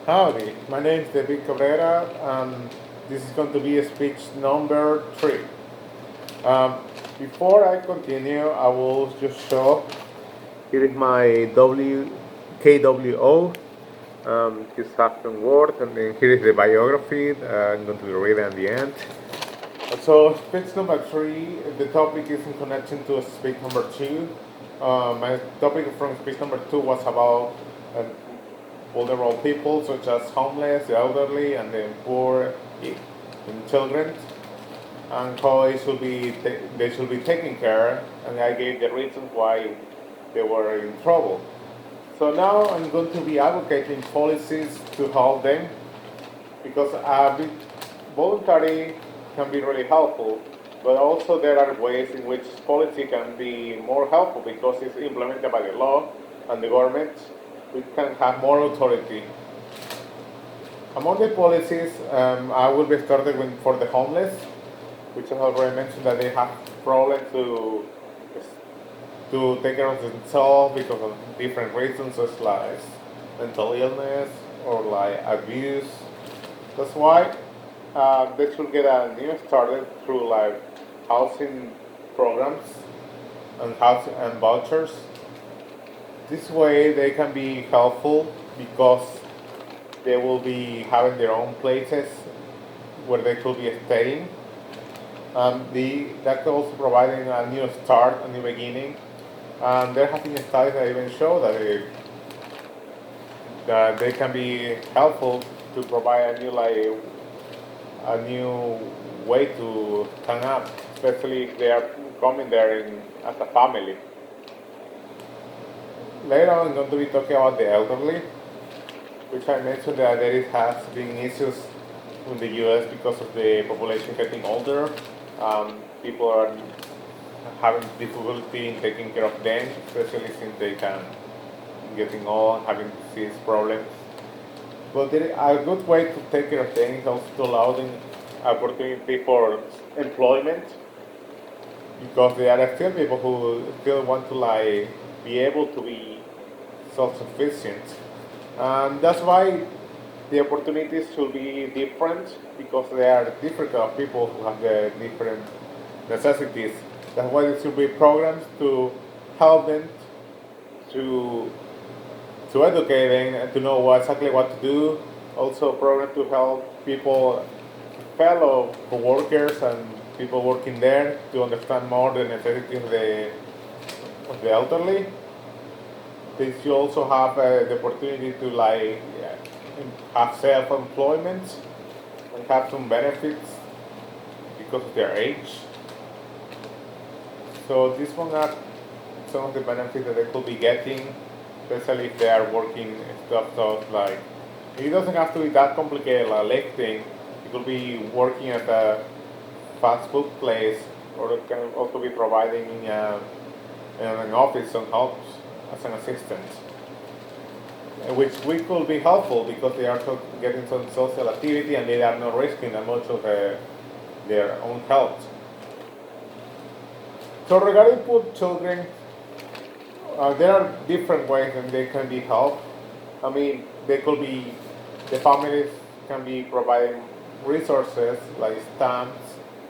Howdy, my name is David Cabrera, and this is going to be speech number 3. Um, Before I continue, I will just show. Here is my KWO. His second word, and then here is the biography. I'm going to read it at the end. So, speech number 3, the topic is in connection to speech number 2. My topic from speech number 2 was about vulnerable people such as homeless, the elderly, and the poor and children, and how they should be taken care. And I gave the reasons why they were in trouble. So now I'm going to be advocating policies to help them because voluntary can be really helpful, but also there are ways in which policy can be more helpful because it's implemented by the law and the government. We can have more authority. Among the policies, I will be starting with for the homeless, which I already mentioned that they have problems to take care of themselves because of different reasons, such like mental illness or like abuse. That's why they should get a new started through like housing programs and housing and vouchers. This way they can be helpful because they will be having their own places where they could be staying. That's also providing a new start, a new beginning. And there have been studies that even show that they can be helpful to provide a new way to hang up, especially if they are coming there as a family. Later on, I'm going to be talking about the elderly, which I mentioned that has been issues in the U.S. because of the population getting older. People are having difficulty in taking care of them, especially since they can getting old, having disease problems. But a good way to take care of them is also to allow them opportunity for employment because there are still people who still want to be able to be self-sufficient. And that's why the opportunities should be different because there are different kind of people who have the different necessities. That's why there should be programs to help them to to educate them and to know exactly what to do. Also, programs to help people, fellow workers and people working there to understand more the necessities of the elderly. They should also have the opportunity to have self-employment and have some benefits because of their age. So these one are some of the benefits that they could be getting, especially if they are working stuff. So like it doesn't have to be that complicated like lifting. You could be working at a fast food place, or it can also be providing in an office some help as an assistant, which we could be helpful because they are getting some social activity and they are not risking that much of their own health. So regarding poor children, there are different ways that they can be helped. I mean, they could be, the families can be providing resources like stamps.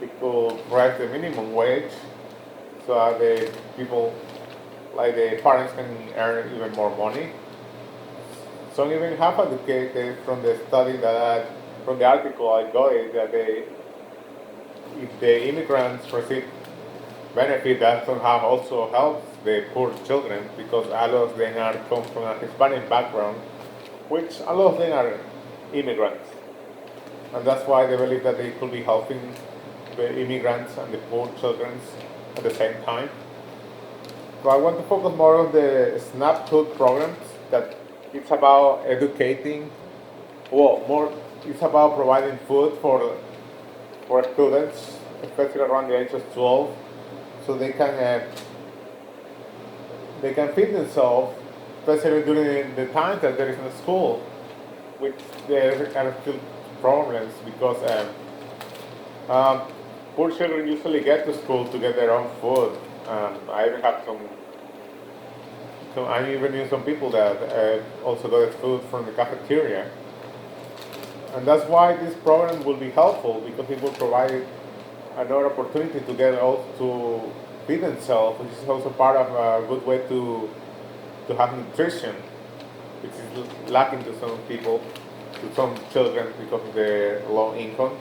They could raise the minimum wage so that the people, like the parents, can earn even more money. Some even have indicated from the study from the article I got it, that if the immigrants receive benefit, that somehow also helps the poor children because a lot of them are come from a Hispanic background, which a lot of them are immigrants, and that's why they believe that they could be helping the immigrants and the poor children at the same time. So I want to focus more on the SNAP food programs that it's about educating, more it's about providing food for students, especially around the age of 12, so they can feed themselves, especially during the time that there is no school, which there are still problems because poor children usually get to school to get their own food. I even have I even knew some people that also got food from the cafeteria. And that's why this program will be helpful, because it will provide another opportunity to get also to feed themselves, which is also part of a good way to have nutrition, which is lacking to some people, to some children because of their low income.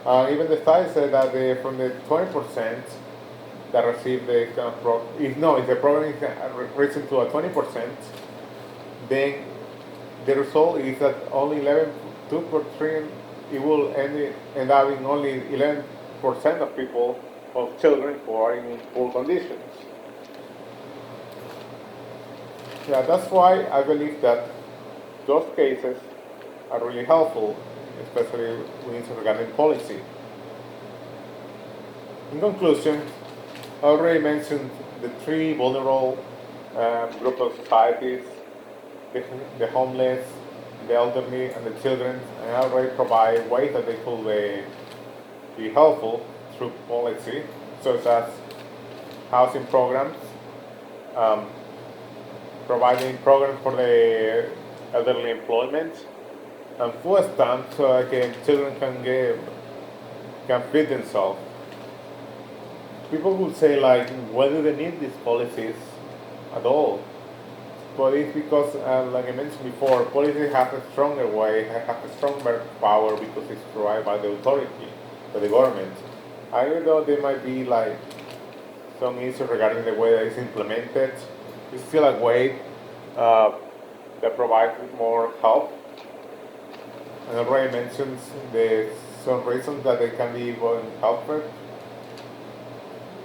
Even the study said that from the 20% that receive the kind of if the program is risen to a 20%, then the result is that only 2%, it will end up in only 11% of people, of children who are in poor conditions. Yeah, that's why I believe that those cases are really helpful, especially regarding policy. In conclusion, I already mentioned the three vulnerable groups of societies: the homeless, the elderly, and the children. And I already provide ways that they could be helpful through policy, such as housing programs, um, providing programs for the elderly employment, and food stamps so that children can feed themselves. People would say, like, why do they need these policies at all? But it's because, like I mentioned before, policies have a stronger way, have a stronger power because it's provided by the authority, by the government. Even though there might be like some issues regarding the way that it's implemented, it's still a way that provides more help. And I already mentioned some reasons that they can be even helpful.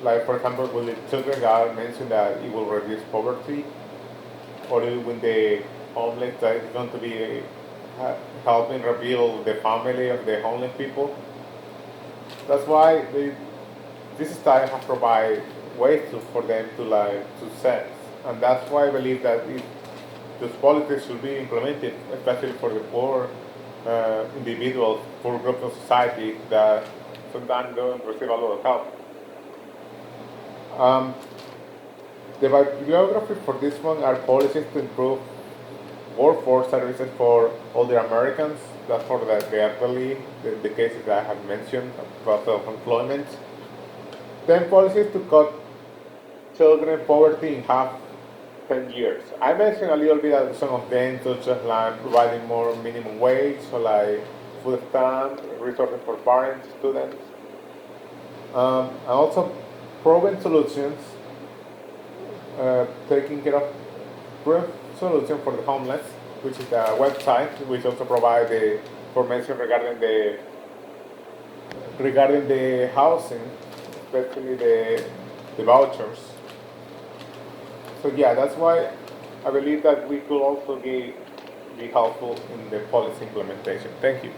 Like, for example, with the children, I mentioned that it will reduce poverty, or when the homeless, that is going to be helping rebuild the family of the homeless people. That's why this study has provided ways for them to set, and that's why I believe that those policies should be implemented, especially for the poor individuals, poor groups of society that sometimes don't receive a lot of help. The bibliography for this one are policies to improve workforce services for older Americans. That's for the elderly, the cases that I have mentioned about self-employment. Then policies to cut children poverty in half 10 years. I mentioned a little bit of some of them, such as like providing more minimum wage, or like food stamps, resources for parents, students, and also proven solutions, taking care of proven solution for the homeless, which is a website which also provides the information regarding the housing, especially the vouchers. So yeah, that's why I believe that we could also be helpful in the policy implementation. Thank you.